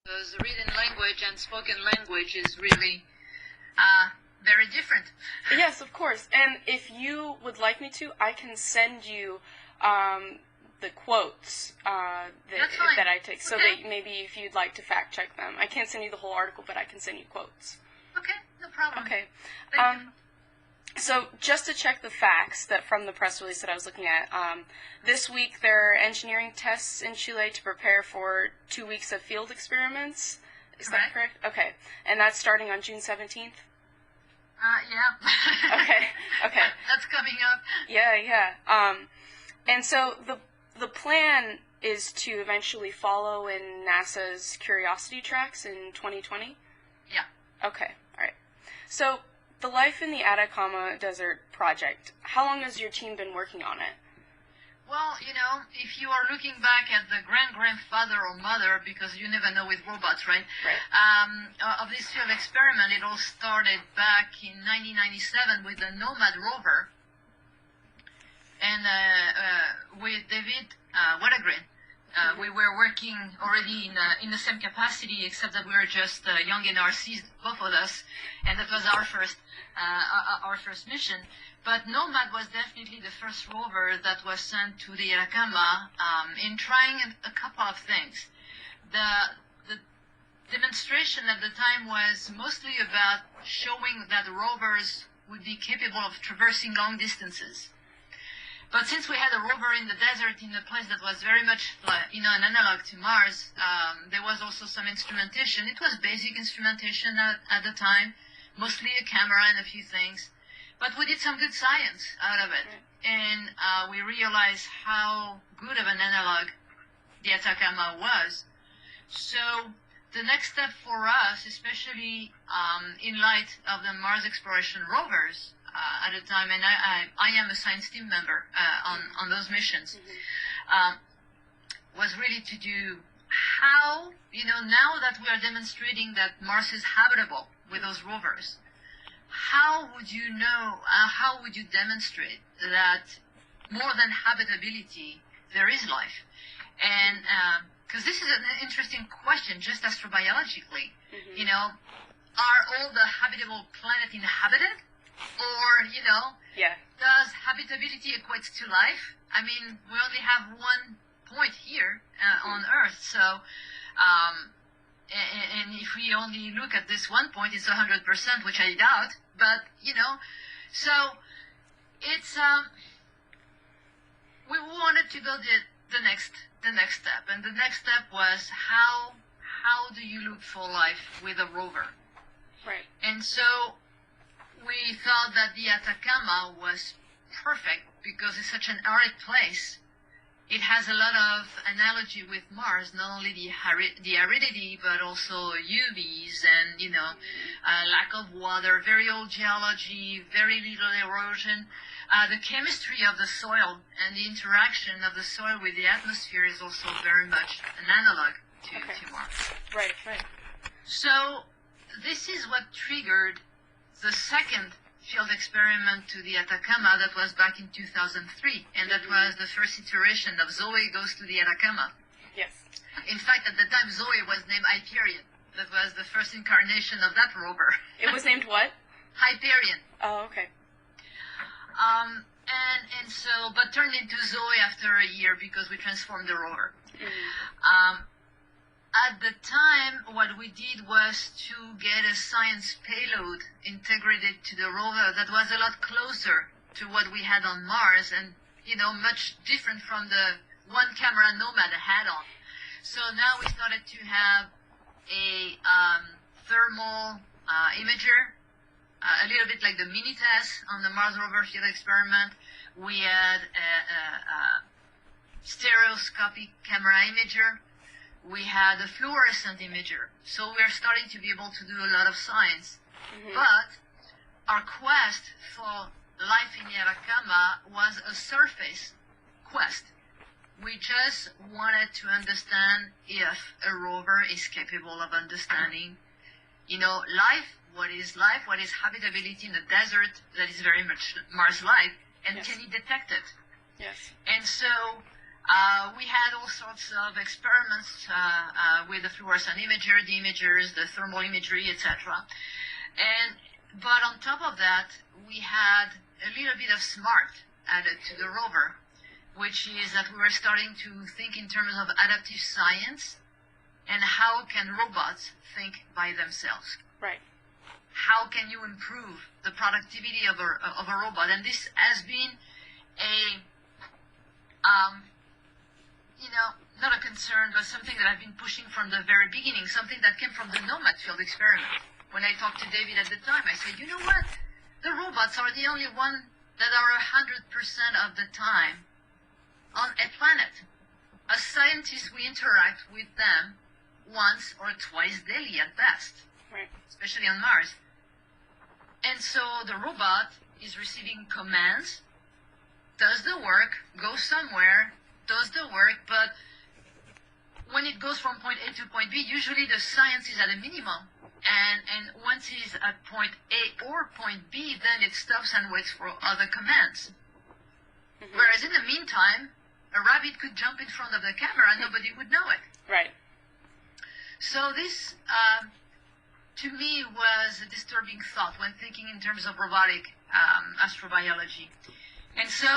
Because written language and spoken language is really very different. Yes, of course. And if you would like me to, I can send you the quotes that I take, so that maybe if you'd like to fact check them. I can't send you the whole article, but I can send you quotes. Okay, no problem. Okay. Thank you. So just to check the facts that from the press release that I was looking at, this week there are engineering tests in Chile to prepare for 2 weeks of field experiments. Is that correct? Okay. And that's starting on June 17th? Yeah. Okay. That's coming up. Yeah. And so the plan is to eventually follow in NASA's Curiosity tracks in 2020? Yeah. Okay. All right. So the Life in the Atacama Desert project, how long has your team been working on it? Well, if you are looking back at the grand-grandfather or mother, because you never know with robots, right? Right. Of this field experiment, it all started back in 1997 with the NOMAD rover, and with David Weddergren. We were working already in the same capacity, except that we were just young NRCs, both of us, and that was our first mission. But NOMAD was definitely the first rover that was sent to the Atacama in trying a couple of things. The demonstration at the time was mostly about showing that rovers would be capable of traversing long distances. But since we had a rover in the desert in a place that was very much an analog to Mars, there was also some instrumentation. It was basic instrumentation at the time, mostly a camera and a few things. But we did some good science out of it. And we realized how good of an analog the Atacama was. So the next step for us, especially in light of the Mars exploration rovers, at the time, and I am a science team member on those missions, was really to do how, now that we are demonstrating that Mars is habitable with those rovers, how would you demonstrate that more than habitability, there is life? And because this is an interesting question, just astrobiologically, are all the habitable planets inhabited? Or, does habitability equate to life? I mean, we only have one point here on Earth, so, and if we only look at this one point, it's 100%, which I doubt, but, so it's, we wanted to go the next step, and the next step was how do you look for life with a rover? Right. And so we thought that the Atacama was perfect because it's such an arid place. It has a lot of analogy with Mars, not only the aridity, but also UVs and, lack of water, very old geology, very little erosion. The chemistry of the soil and the interaction of the soil with the atmosphere is also very much an analog to Mars. Right. So this is what triggered the second field experiment to the Atacama that was back in 2003, and that was the first iteration of Zoe Goes to the Atacama. Yes. In fact, at the time, Zoe was named Hyperion. That was the first incarnation of that rover. It was named what? Hyperion. Oh, okay. And so, but turned into Zoe after a year because we transformed the rover. At the time, what we did was to get a science payload integrated to the rover that was a lot closer to what we had on Mars and, much different from the one camera NOMAD had on. So now we started to have a thermal imager, a little bit like the Mini-TESS on the Mars rover field experiment. We had a stereoscopic camera imager. We had a fluorescent imager. So we're starting to be able to do a lot of science. But our quest for life in the Atacama was a surface quest. We just wanted to understand if a rover is capable of understanding, life, what is habitability in a desert that is very much Mars-like, and can it detect it? Yes. And so We had all sorts of experiments with the fluorescent imager, the imagers, the thermal imagery, etc. But on top of that, we had a little bit of smart added to the rover, which is that we were starting to think in terms of adaptive science and how can robots think by themselves. Right. How can you improve the productivity of a robot? And this has been a not a concern, but something that I've been pushing from the very beginning, something that came from the Nomad field experiment. When I talked to David at the time, I said, you know what? The robots are the only ones that are 100% of the time on a planet. As scientists, we interact with them once or twice daily at best, right, especially on Mars. And so the robot is receiving commands, does the work, goes somewhere, does the work, but when it goes from point A to point B, usually the science is at a minimum. And once it's at point A or point B, then it stops and waits for other commands. Mm-hmm. Whereas in the meantime, a rabbit could jump in front of the camera and nobody would know it. Right. So this, to me, was a disturbing thought when thinking in terms of robotic astrobiology. And so,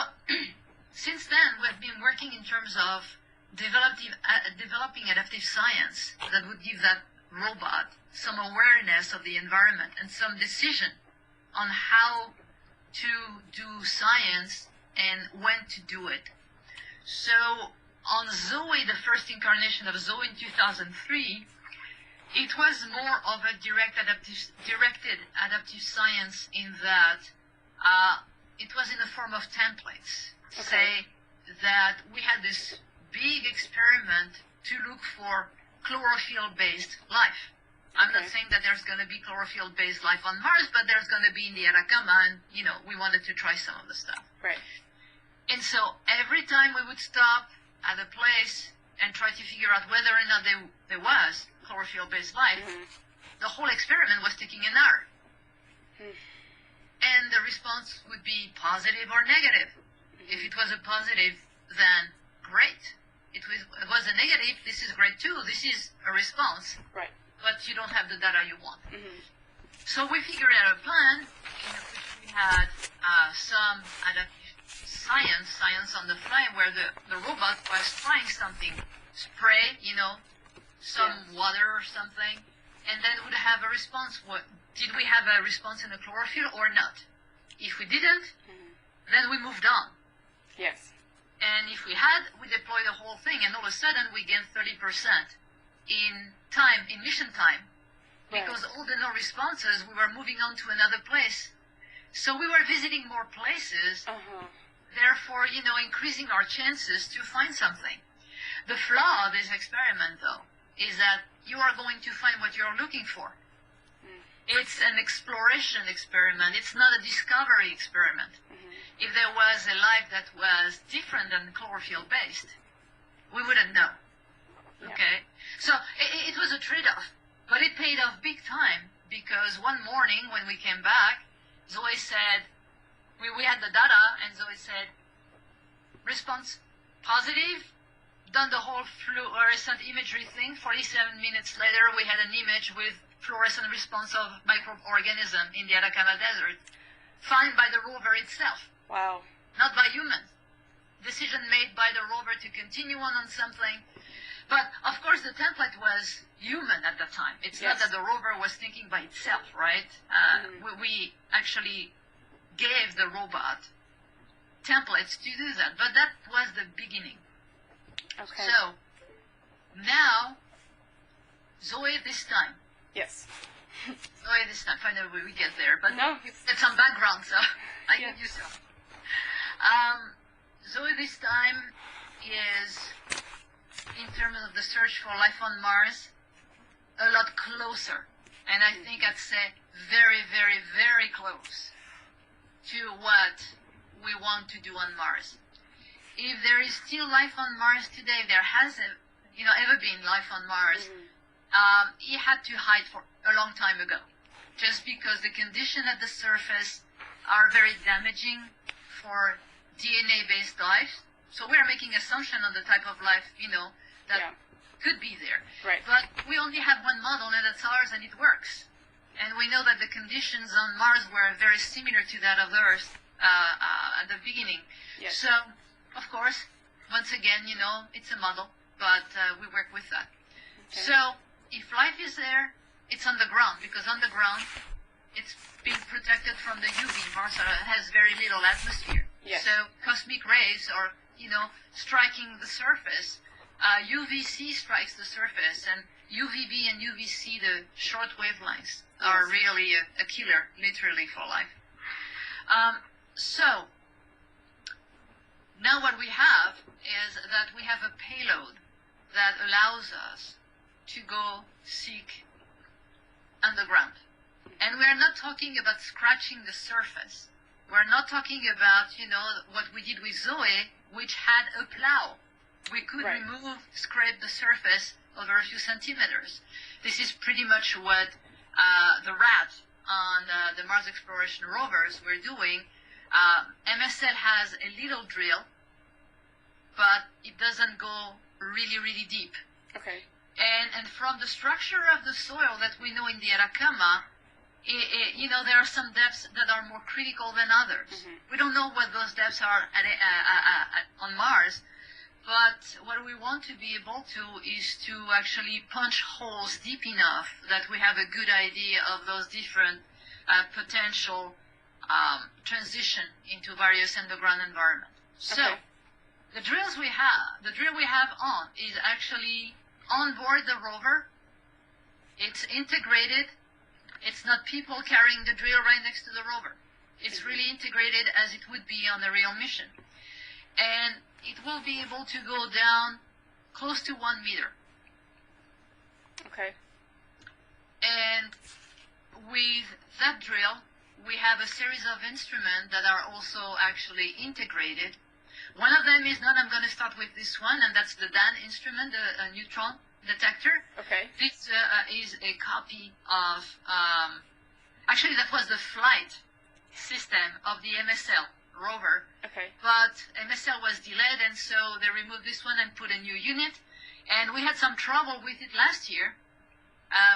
since then, we've been working in terms of developing adaptive science that would give that robot some awareness of the environment and some decision on how to do science and when to do it. So on Zoe, the first incarnation of Zoe in 2003, it was more of a directed adaptive science in that it was in the form of templates. Okay. Say that we had this big experiment to look for chlorophyll-based life. I'm not saying that there's going to be chlorophyll-based life on Mars, but there's going to be in the Atacama, and, we wanted to try some of the stuff. Right. And so every time we would stop at a place and try to figure out whether or not there was chlorophyll-based life, mm-hmm. the whole experiment was taking an hour. Mm. And the response would be positive or negative. Mm-hmm. If it was a positive, then great. It was a negative, this is great too. This is a response. Right. But you don't have the data you want. Mm-hmm. So we figured out a plan in which we had some adaptive science on the fly, where the robot was trying something, spray, some water or something, and then it would have a response. Did we have a response in the chlorophyll or not? If we didn't, mm-hmm. then we moved on. Yes. And if we had, we deployed the whole thing, and all of a sudden we gained 30% in time, in mission time. Right. Because all the no responses, we were moving on to another place. So we were visiting more places, therefore, increasing our chances to find something. The flaw of this experiment, though, is that you are going to find what you're looking for. It's an exploration experiment. It's not a discovery experiment. If there was a life that was different than chlorophyll-based, we wouldn't know. Yeah. Okay? So it was a trade-off, but it paid off big time, because one morning when we came back, Zoe said, we had the data, and Zoe said, response positive, done the whole fluorescent imagery thing. 47 minutes later, we had an image with fluorescent response of microorganism in the Atacama Desert, found by the rover itself. Wow. Not by humans. Decision made by the rover to continue on something. But, of course, the template was human at the time. It's not that the rover was thinking by itself, right? We actually gave the robot templates to do that. But that was the beginning. Okay. So, now, Zoe this time. Yes. Zoe this time. Finally, we get there. But no, it's some background, so I give you some. Zoe this time is, in terms of the search for life on Mars, a lot closer. And I think I'd say very, very, very close to what we want to do on Mars. If there is still life on Mars today, there hasn't, ever been life on Mars, it had to hide for a long time ago. Just because the conditions at the surface are very damaging for DNA-based life, So we are making assumption on the type of life, that could be there. Right. But we only have one model, and that's ours, and it works. And we know that the conditions on Mars were very similar to that of Earth at the beginning. Yes. So, of course, once again, it's a model, but we work with that. Okay. So, if life is there, it's on the ground, because on the ground, it's being protected from the UV. Mars has very little atmosphere. Yes. So, cosmic rays are, striking the surface. UVC strikes the surface, and UVB and UVC, the short wavelengths, are really a killer, literally, for life. So, now what we have is that we have a payload that allows us to go seek underground. And we're not talking about scratching the surface. We're not talking about, what we did with Zoe, which had a plow. We could scrape the surface over a few centimeters. This is pretty much what the rat on the Mars exploration rovers were doing. MSL has a little drill, but it doesn't go really, really deep. Okay. And from the structure of the soil that we know in the Atacama, there are some depths that are more critical than others. Mm-hmm. We don't know what those depths are on Mars, but what we want to be able to is to actually punch holes deep enough that we have a good idea of those different potential transition into various underground environments. So, the drill we have on is actually on board the rover. It's integrated. It's not people carrying the drill right next to the rover. It's really integrated as it would be on a real mission. And it will be able to go down close to 1 meter. Okay. And with that drill, we have a series of instruments that are also actually integrated. One of them is not, I'm going to start with this one, and that's the DAN instrument, the neutron detector. Okay. This is a copy of, actually that was the flight system of the MSL rover. Okay. But MSL was delayed, and so they removed this one and put a new unit. And we had some trouble with it last year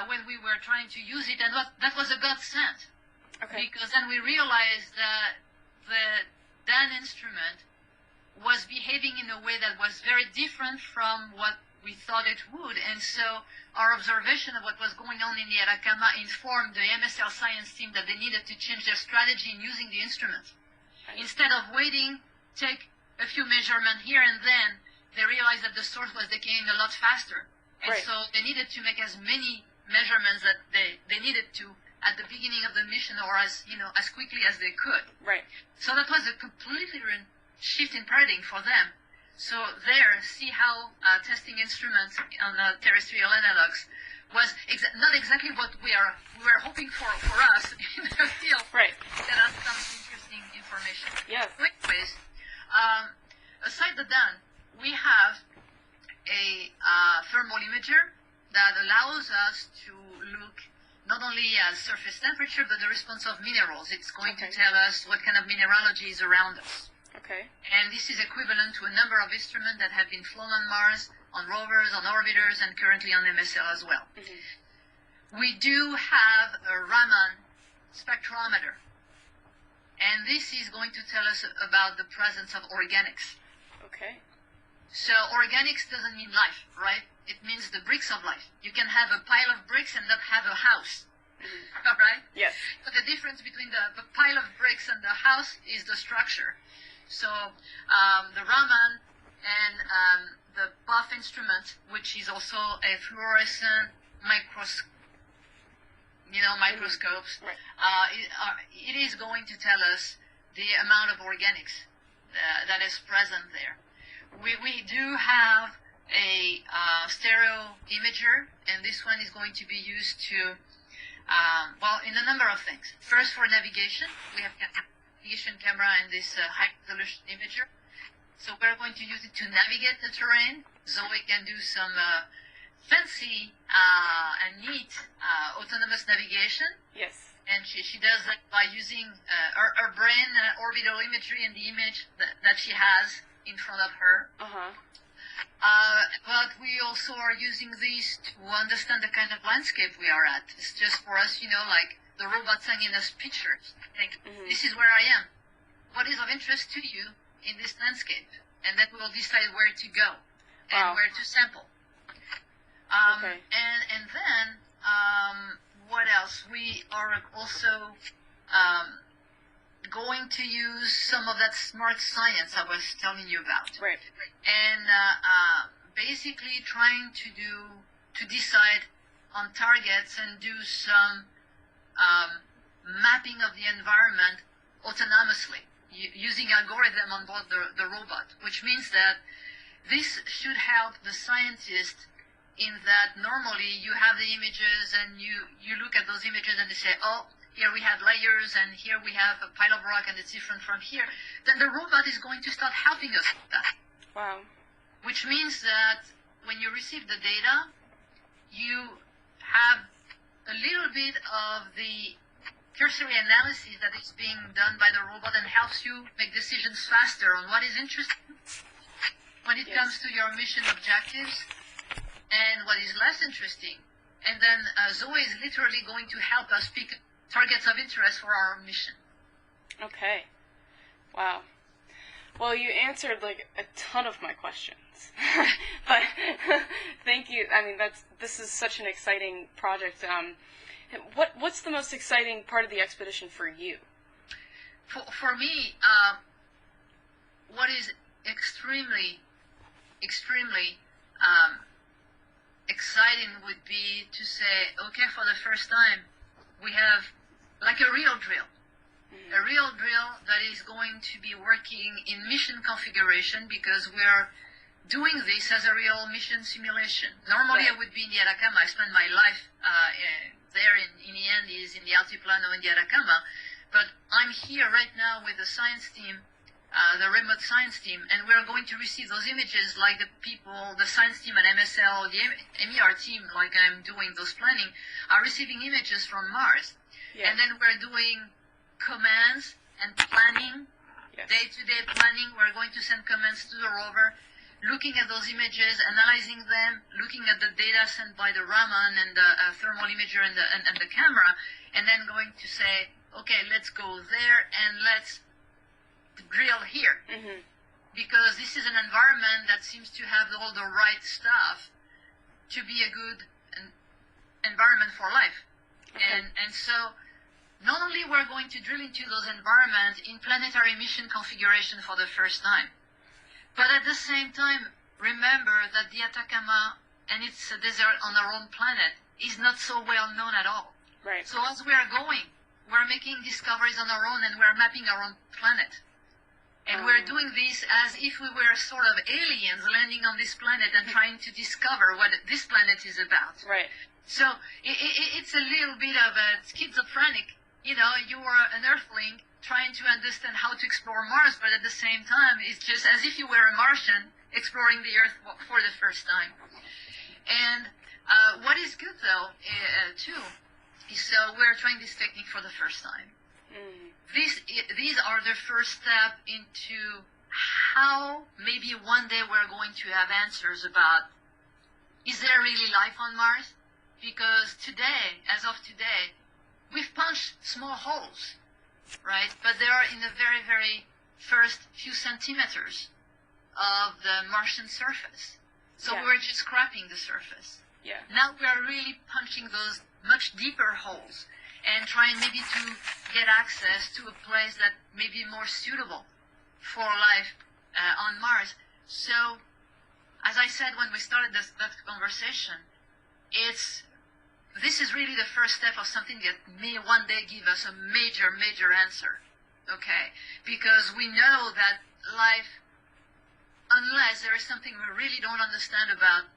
when we were trying to use it, and that was a godsend. Okay. Because then we realized that the DAN instrument was behaving in a way that was very different from what we thought it would, and so our observation of what was going on in the Atacama informed the MSL science team that they needed to change their strategy in using the instrument. Instead of waiting, take a few measurements here and then, they realized that the source was decaying a lot faster. And so they needed to make as many measurements that they needed to at the beginning of the mission, or as quickly as they could. Right. So that was a completely shift in paradigm for them. So there, see how testing instruments on terrestrial analogs was not exactly what we were hoping for us in the field. Right. That has some interesting information. Yes. Anyways, aside the DAN, we have a thermal imager that allows us to look not only at surface temperature, but the response of minerals. It's going to tell us what kind of mineralogy is around us. Okay. And this is equivalent to a number of instruments that have been flown on Mars, on rovers, on orbiters, and currently on MSL as well. Mm-hmm. We do have a Raman spectrometer. And this is going to tell us about the presence of organics. Okay. So organics doesn't mean life, right? It means the bricks of life. You can have a pile of bricks and not have a house. Mm-hmm. Right? Yes. But the difference between the pile of bricks and the house is the structure. So the Raman and the BUFF instrument, which is also a fluorescent microscopes, Right. it is going to tell us the amount of organics that is present there. We do have a stereo imager, and this one is going to be used to, in a number of things. First, for navigation, we have navigation camera and this high-resolution imager. So we're going to use it to navigate the terrain. Zoe can do some fancy and neat autonomous navigation. Yes. And she does that by using her brain orbital imagery and the image that she has in front of her. But we also are using these to understand the kind of landscape we are at. It's just for us, like the robot sending us pictures. Like, this is where I am. What is of interest to you in this landscape? And then we'll decide where to go and where to sample. And then, what else? We are also going to use some of that smart science I was telling you about. Right. And basically trying to decide on targets and do some mapping of the environment autonomously using algorithm on board the robot, which means that this should help the scientist in that normally you have the images and you look at those images and they say, oh, here we have layers and here we have a pile of rock and it's different from here. Then the robot is going to start helping us with that. Wow. Which means that when you receive the data, you have a little bit of the cursory analysis that is being done by the robot and helps you make decisions faster on what is interesting when it comes to your mission objectives and what is less interesting. And then Zoe is literally going to help us pick targets of interest for our mission. Okay. Wow. Well, you answered like a ton of my questions. But thank you. I mean, this is such an exciting project. What's the most exciting part of the expedition for you? For me, what is extremely exciting would be to say, okay, for the first time, we have like a real drill. A real drill that is going to be working in mission configuration because we are doing this as a real mission simulation. Normally, I would be in the Atacama. I spend my life there in the Andes, in the Altiplano, in the Atacama. But I'm here right now with the science team, the remote science team, and we're going to receive those images like the people, the science team at MSL, the MER team, like I'm doing those planning, are receiving images from Mars. Yeah. And then we're doing commands and planning, day-to-day planning. We're going to send commands to the rover, looking at those images, analyzing them, looking at the data sent by the Raman and the thermal imager and the camera, and then going to say, okay, let's go there and let's drill here. Because this is an environment that seems to have all the right stuff to be a good environment for life. And so not only we're going to drill into those environments in planetary mission configuration for the first time, but at the same time, remember that the Atacama and its a desert on our own planet is not so well known at all. Right. So as we are going, we're making discoveries on our own and we're mapping our own planet. And we're doing this as if we were sort of aliens landing on this planet and trying to discover what this planet is about. Right. So it's a little bit of a schizophrenic. You are an Earthling trying to understand how to explore Mars, but at the same time, it's just as if you were a Martian exploring the Earth for the first time. And what is good, though, too, is we're trying this technique for the first time. These are the first step into how maybe one day we're going to have answers about, is there really life on Mars? Because today, as of today, we've punched small holes, right? But they are in the very, very first few centimeters of the Martian surface. So we're just scraping the surface. Yeah. Now we are really punching those much deeper holes and trying maybe to get access to a place that may be more suitable for life on Mars. So, as I said when we started that conversation, this is really the first step of something that may one day give us a major, major answer, okay? Because we know that life, unless there is something we really don't understand about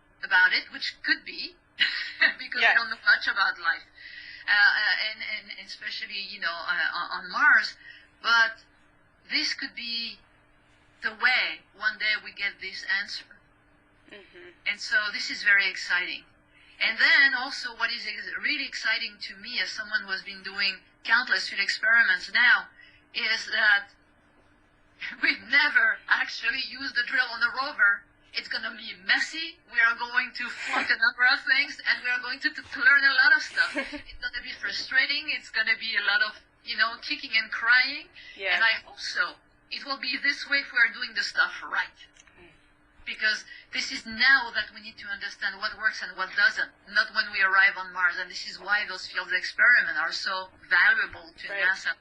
it, which could be, because we don't know much about life, and especially, on Mars, but this could be the way one day we get this answer. And so this is very exciting. And then also what is really exciting to me as someone who has been doing countless field experiments now is that we've never actually used the drill on the rover. It's going to be messy. We are going to flunk a number of things, and we are going to learn a lot of stuff. It's going to be frustrating. It's going to be a lot of, kicking and crying. Yeah. And I hope so. It will be this way if we are doing the stuff right. Because this is now that we need to understand what works and what doesn't, not when we arrive on Mars. And this is why those field experiments are so valuable to NASA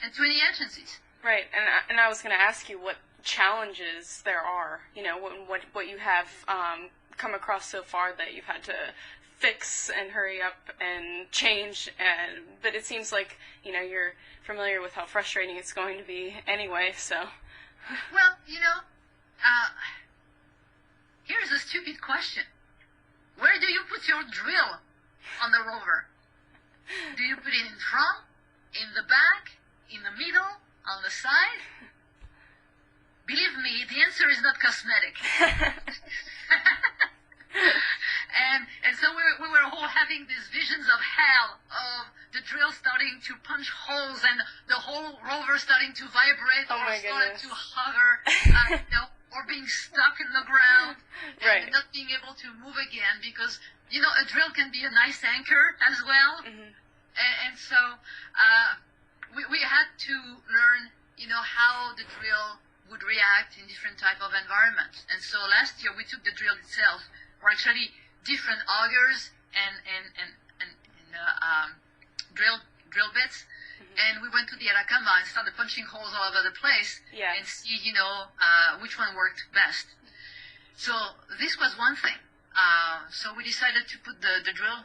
and to any agencies. Right, and I was going to ask you what challenges there are, what you have come across so far that you've had to fix and hurry up and change, but it seems like, you're familiar with how frustrating it's going to be anyway, so. Well, here's a stupid question. Where do you put your drill on the rover? Do you put it in front, in the back, in the middle, on the side? Believe me, the answer is not cosmetic. And so we were all having these visions of hell, of the drill starting to punch holes and the whole rover starting to vibrate or starting to hover, or being stuck in the ground and not being able to move again because, a drill can be a nice anchor as well. Mm-hmm. And so we had to learn, how the drill would react in different type of environments. And so last year we took the drill itself, or actually different augers and drill bits, and we went to the Atacama and started punching holes all over the place and see, which one worked best. So this was one thing. So we decided to put the drill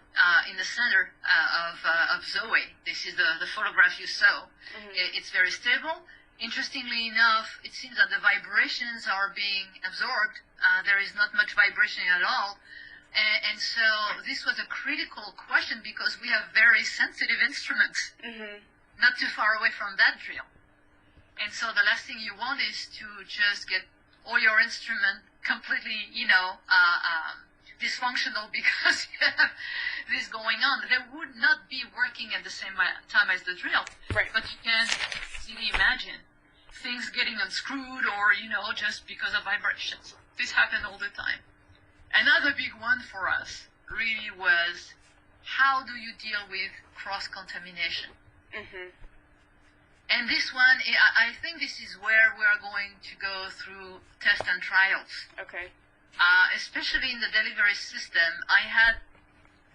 in the center of Zoe. This is the photograph you saw. Mm-hmm. It's very stable. Interestingly enough, it seems that the vibrations are being absorbed. There is not much vibration at all. And so this was a critical question because we have very sensitive instruments, not too far away from that drill. And so the last thing you want is to just get all your instrument completely, dysfunctional because you have this going on. They would not be working at the same time as the drill. Right. But you can easily imagine things getting unscrewed or, just because of vibrations. This happened all the time. Another big one for us really was, how do you deal with cross-contamination? Mm-hmm. And this one, I think this is where we are going to go through tests and trials. Okay. Especially in the delivery system, I had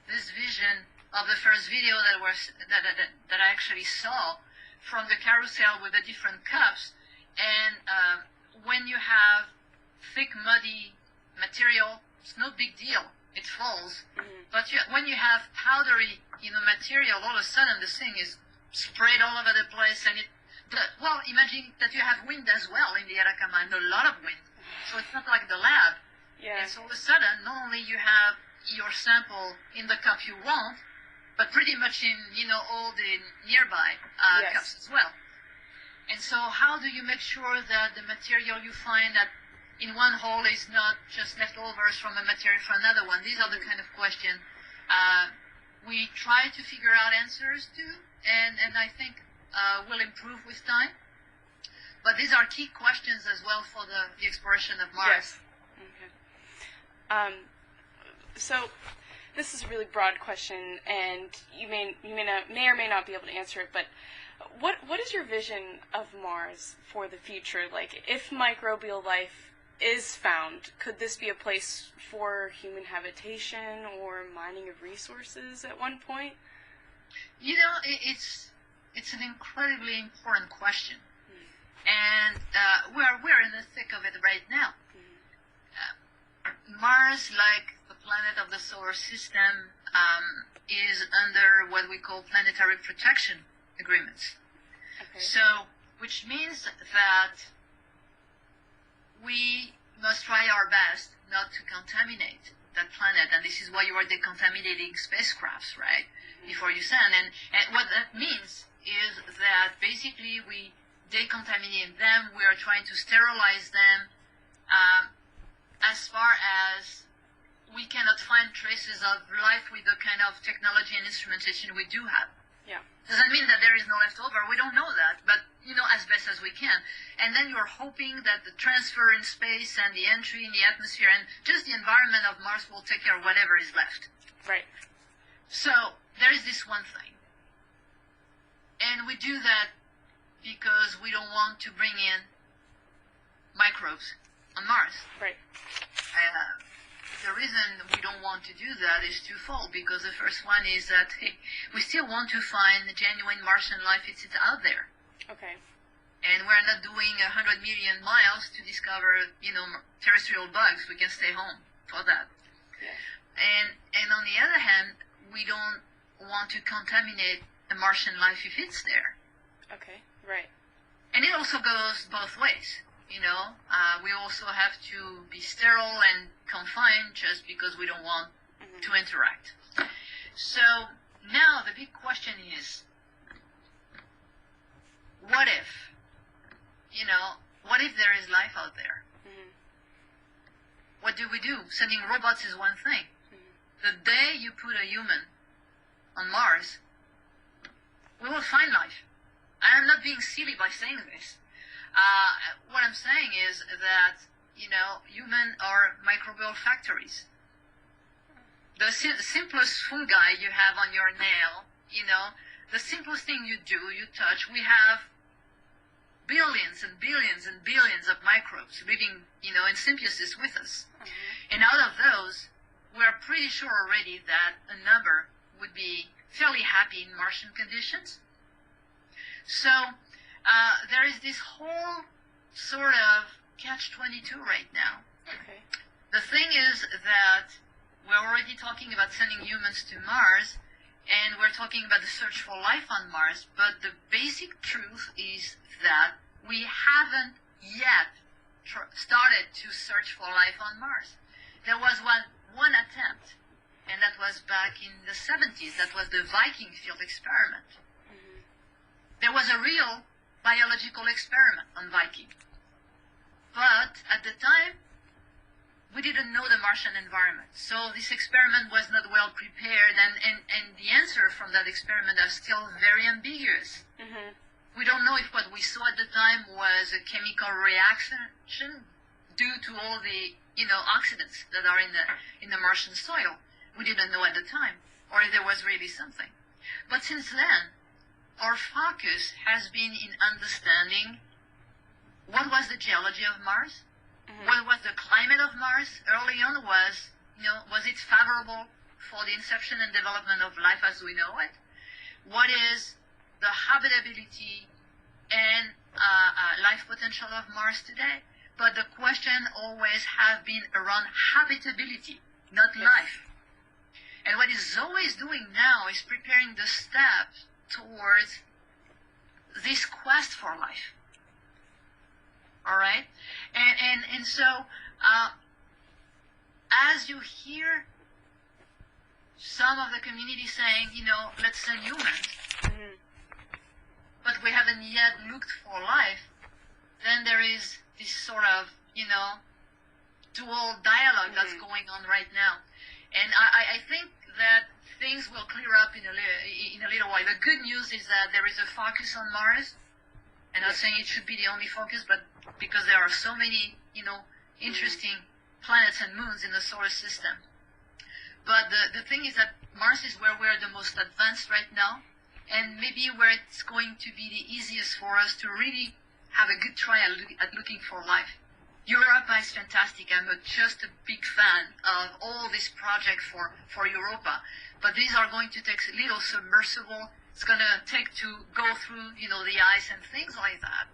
this vision of the first video that I actually saw from the carousel with the different cups. And when you have thick, muddy material, it's no big deal. It falls. Mm-hmm. But when you have powdery, material, all of a sudden the thing is sprayed all over the place, and imagine that you have wind as well in the Atacama, and a lot of wind. So it's not like the lab. Yeah. And so all of a sudden, not only you have your sample in the cup you want, but pretty much in, all the nearby cups as well. And so how do you make sure that the material you find that in one hole is not just leftovers from a material for another one? These are the kind of questions we try to figure out answers to, and I think will improve with time. But these are key questions as well for the exploration of Mars. Yes. Okay. So this is a really broad question, and you may or may not be able to answer it. But what is your vision of Mars for the future? Like, if microbial life is found, could this be a place for human habitation or mining of resources at one point? It's an incredibly important question, and we're in the thick of it right now. Mars, like the planet of the solar system, is under what we call planetary protection agreements. Okay. So, which means that we must try our best not to contaminate that planet, and this is why you are decontaminating spacecrafts, right, before you send. And what that means is that basically we decontaminate them, we are trying to sterilize them, as far as we cannot find traces of life with the kind of technology and instrumentation we do have. Yeah. Doesn't mean that there is no leftover. We don't know that, but as best as we can. And then you're hoping that the transfer in space and the entry in the atmosphere and just the environment of Mars will take care of whatever is left. Right. So there is this one thing. And we do that because we don't want to bring in microbes on Mars. Right. The reason we don't want to do that is twofold, because the first one is that we still want to find genuine Martian life if it's out there. Okay. And we're not doing 100 million miles to discover, terrestrial bugs. We can stay home for that. Yeah. And on the other hand, we don't want to contaminate the Martian life if it's there. Okay. Right. And it also goes both ways. We also have to be sterile and confined just because we don't want to interact. So now the big question is, what if? What if there is life out there? Mm-hmm. What do we do? Sending robots is one thing. The day you put a human on Mars, we will find life. I am not being silly by saying this. What I'm saying is that, humans are microbial factories. The simplest fungi you have on your nail, the simplest thing you do, you touch, we have billions and billions and billions of microbes living, in symbiosis with us. And out of those, we're pretty sure already that a number would be fairly happy in Martian conditions. So there is this whole sort of catch-22 right now. Okay. The thing is that we're already talking about sending humans to Mars, and we're talking about the search for life on Mars, but the basic truth is that we haven't yet started to search for life on Mars. There was one attempt, and that was back in the 70s. That was the Viking field experiment. There was a real biological experiment on Viking. But at the time, we didn't know the Martian environment. So this experiment was not well prepared, and the answer from that experiment are still very ambiguous. Mm-hmm. We don't know if what we saw at the time was a chemical reaction due to all the oxidants that are in the Martian soil. We didn't know at the time, or if there was really something. But since then, our focus has been in understanding what was the geology of Mars, what was the climate of Mars. Early on was it favorable for the inception and development of life as we know it? What is the habitability and life potential of Mars today? But the question always has been around habitability, not life. And what it's always doing now is preparing the steps towards this quest for life. All right? And so, as you hear some of the community saying, let's send humans, but we haven't yet looked for life, then there is this sort of, dual dialogue that's going on right now. And I think that things will clear up in a little while. The good news is that there is a focus on Mars. And I'm not saying it should be the only focus, but because there are so many, interesting planets and moons in the solar system. But the thing is that Mars is where we're the most advanced right now, and maybe where it's going to be the easiest for us to really have a good try at looking for life. Europa is fantastic. I'm just a big fan of all this project for Europa. But these are going to take a little submersible. It's going to take to go through, the ice and things like that.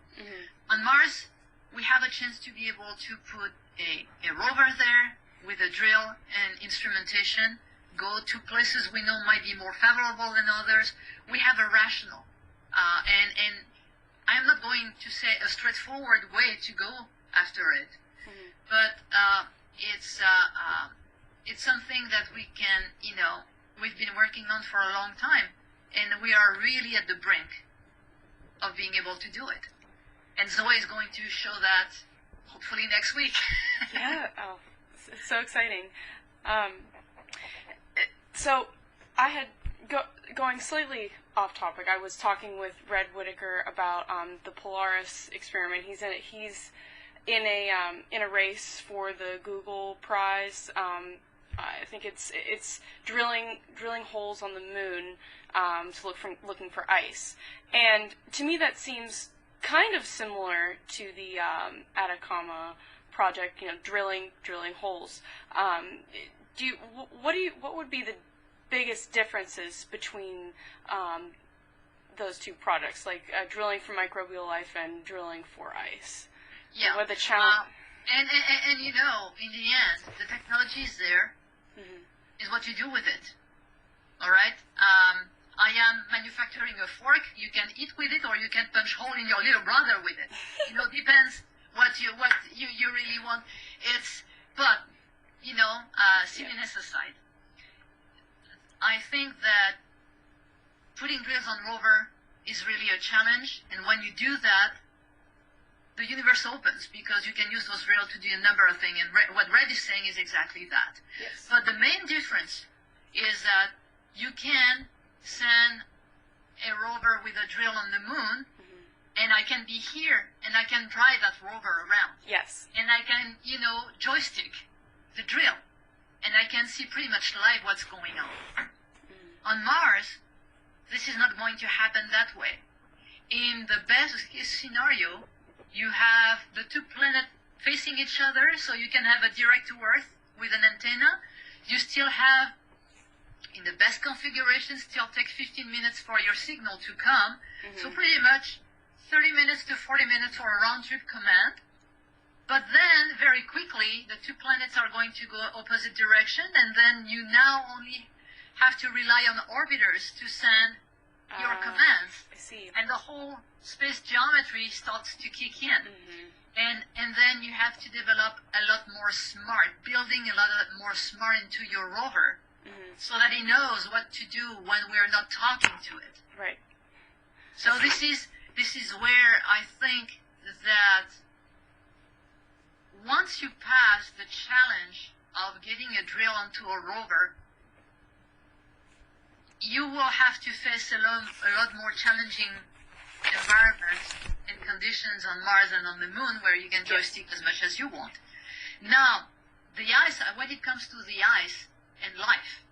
On Mars, we have a chance to be able to put a rover there with a drill and instrumentation, go to places we know might be more favorable than others. We have a rational. And I'm not going to say a straightforward way to go after it, but it's something that we can, we've been working on for a long time, and we are really at the brink of being able to do it. And Zoe is going to show that hopefully next week. Yeah, it's so exciting. So I had, going slightly off topic, I was talking with Red Whitaker about the Polaris experiment. He's in a race for the Google Prize. I think it's drilling holes on the moon to looking for ice. And to me, that seems kind of similar to the Atacama project. Drilling holes. What would be the biggest differences between those two projects, like drilling for microbial life and drilling for ice? Yeah. What the challenge? And in the end, the technology is there. Mm-hmm. Is what you do with it. All right. I am manufacturing a fork. You can eat with it, or you can punch hole in your little brother with it. Depends what you really want. Silliness aside, I think that putting drills on rover is really a challenge, and when you do that, the universe opens, because you can use those drills to do a number of things, and what Red is saying is exactly that. Yes. But the main difference is that you can send a rover with a drill on the moon, and I can be here, and I can drive that rover around. Yes. And I can, joystick the drill, and I can see pretty much live what's going on. On Mars, this is not going to happen that way. In the best case scenario, you have the two planets facing each other, so you can have a direct to Earth with an antenna. You still have, in the best configuration, still take 15 minutes for your signal to come. Mm-hmm. So pretty much 30 minutes to 40 minutes for a round-trip command. But then, very quickly, the two planets are going to go opposite direction, and then you now only have to rely on orbiters to send your commands. I see. And the whole space geometry starts to kick in. Mm-hmm. And then you have to develop a lot more smart, building a lot more smart into your rover, so that it knows what to do when we're not talking to it. Right. So this is where I think that once you pass the challenge of getting a drill onto a rover, you will have to face a lot more challenging environments and conditions on Mars and on the moon, where you can joystick as much as you want. Now, the ice, when it comes to the ice and life,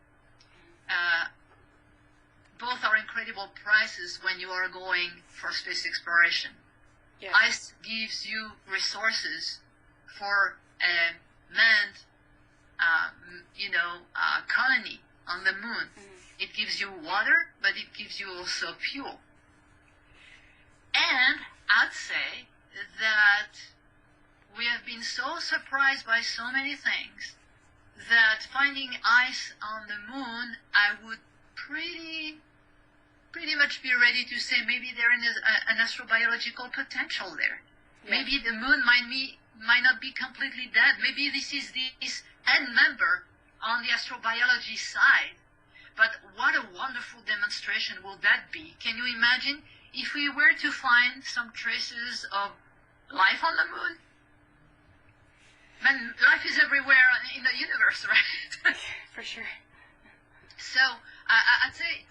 both are incredible prices when you are going for space exploration. Yes. Ice gives you resources for a manned, colony on the moon. It gives you water, but it gives you also fuel. And I'd say that we have been so surprised by so many things that finding ice on the moon, I would pretty much be ready to say maybe there is an astrobiological potential there. Yeah. Maybe the moon might not be completely dead. Maybe this is this end member on the astrobiology side. But what a wonderful demonstration will that be? Can you imagine if we were to find some traces of life on the moon? Man, life is everywhere in the universe, right? For sure. So, I'd say,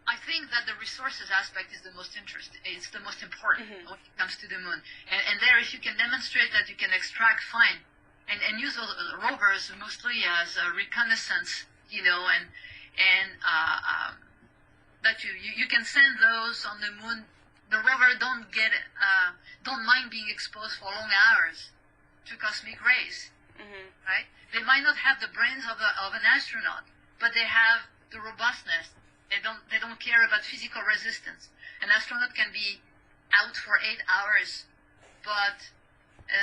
I think that the resources aspect is the most interesting. It's the most important when it comes to the moon. And there, if you can demonstrate that you can extract, find, and use those rovers mostly as a reconnaissance, that you can send those on the moon. The rover don't mind being exposed for long hours to cosmic rays, right? They might not have the brains of an astronaut, but they have the robustness. They don't care about physical resistance. An astronaut can be out for 8 hours, but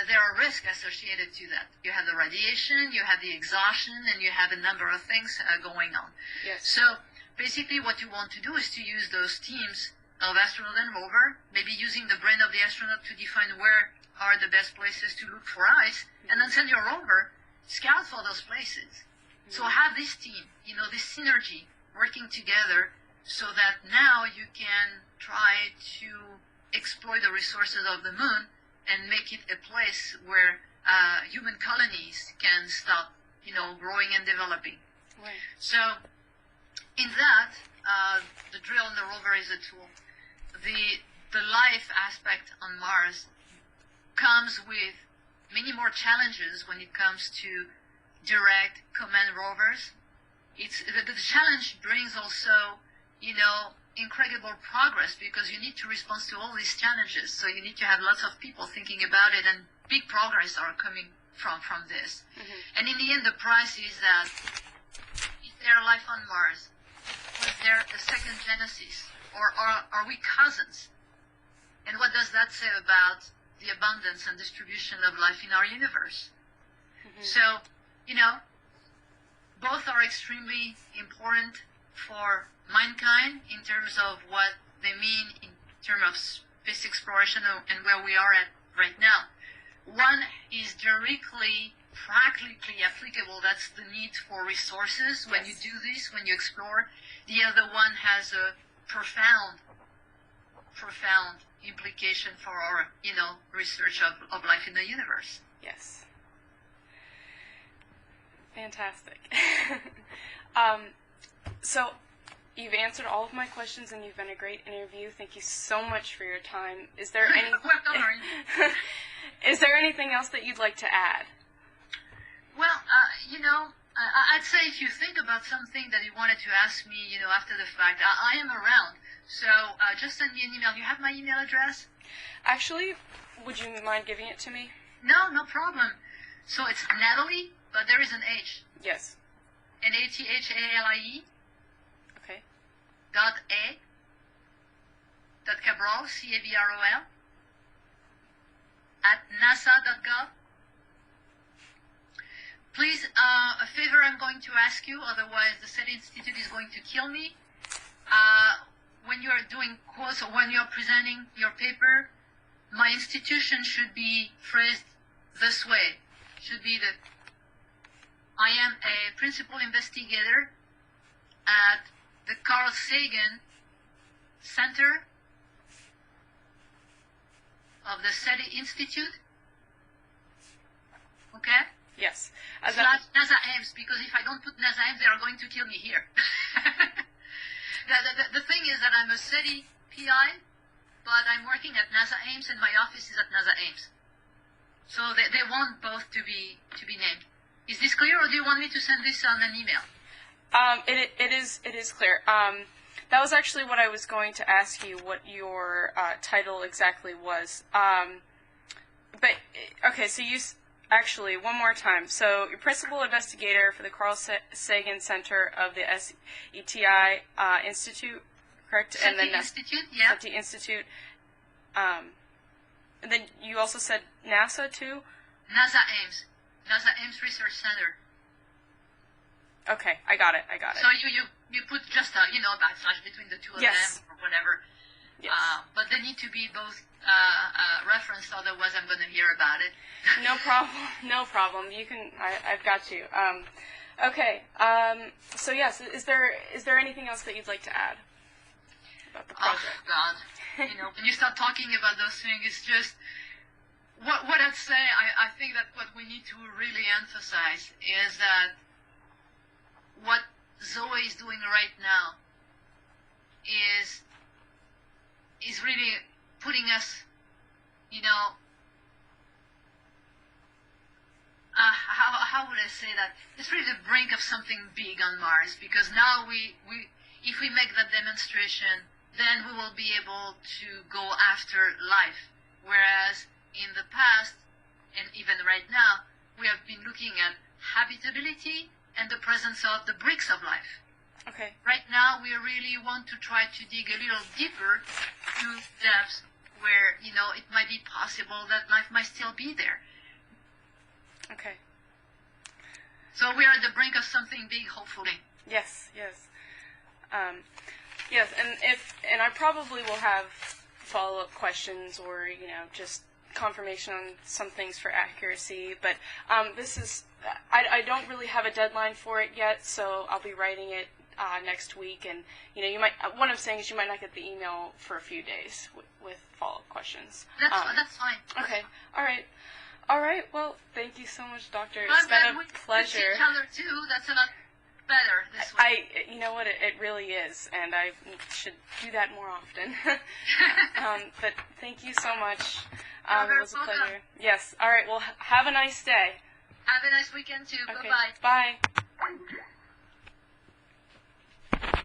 there are risks associated to that. You have the radiation, you have the exhaustion, and you have a number of things going on. Yes. So basically what you want to do is to use those teams of astronaut and rover, maybe using the brain of the astronaut to define where are the best places to look for ice, and then send your rover scout for those places. So have this team, this synergy working together, so that now you can try to exploit the resources of the moon and make it a place where human colonies can start, growing and developing. Right. So in that, the drill and the rover is a tool. The life aspect on Mars comes with many more challenges when it comes to direct command rovers. The challenge brings also, incredible progress, because you need to respond to all these challenges. So you need to have lots of people thinking about it, and big progress are coming from this. Mm-hmm. And in the end, the price is that, is there life on Mars? Was there a second Genesis? Or are we cousins? And what does that say about the abundance and distribution of life in our universe? Mm-hmm. So, both are extremely important for mankind in terms of what they mean in terms of space exploration and where we are at right now. One is directly, practically applicable. That's the need for resources when you do this, when you explore. The other one has a profound implication for our, research of life in the universe. Yes. Fantastic. So you've answered all of my questions, and you've been a great interview. Thank you so much for your time. Is there any Is there anything else that you'd like to add? Well, I'd say if you think about something that you wanted to ask me, after the fact, I am around. So just send me an email. You have my email address? Actually, would you mind giving it to me? No problem. So it's Natalie, but there is an H. Yes. Nathalie. Okay. Cabral, Cabrol, at nasa.gov. Please, a favor I'm going to ask you, otherwise the SETI Institute is going to kill me. When you're doing quotes or when you're presenting your paper, my institution should be phrased this way. Should be that I am a principal investigator at the Carl Sagan Center of the SETI Institute. Okay? Yes. Slash NASA Ames, because if I don't put NASA Ames, they are going to kill me here. The thing is that I'm a SETI PI, but I'm working at NASA Ames, and my office is at NASA Ames. So they want both to be named. Is this clear, or do you want me to send this on an email? It is clear. That was actually what I was going to ask you, what your title exactly was. But okay, so actually, one more time. So you're principal investigator for the Carl Sagan Center of the SETI Institute, correct? SETI Institute, yeah. SETI Institute. And then you also said NASA too? NASA Ames. NASA Ames Research Center. Okay, I got it. So you put just a backslash between the two of them or whatever. Yes. But they need to be both referenced, otherwise I'm going to hear about it. No problem. You can. I've got you. Okay. So yes, is there anything else that you'd like to add about the project? Oh God, when you start talking about those things, it's just what I'd say. I think that what we need to really emphasize is that what Zoe is doing right now is really putting us, how would I say that? It's really the brink of something big on Mars, because now if we make that demonstration, then we will be able to go after life. Whereas in the past, and even right now, we have been looking at habitability and the presence of the bricks of life. Okay. Right now, we really want to try to dig a little deeper to depths where, it might be possible that life might still be there. Okay. So we are at the brink of something big, hopefully. Yes. Yes, and I probably will have follow-up questions or, just confirmation on some things for accuracy, but this is, I don't really have a deadline for it yet, so I'll be writing it next week, and you might. What I'm saying is you might not get the email for a few days with follow-up questions. That's fine. Okay. All right. Well, thank you so much, Doctor. It's been a pleasure. Each other too. That's a lot better this way. You know what, it really is, and I should do that more often. But thank you so much. It was a pleasure. Yes. All right. Well, have a nice day. Have a nice weekend too. Okay. Bye-bye. Bye.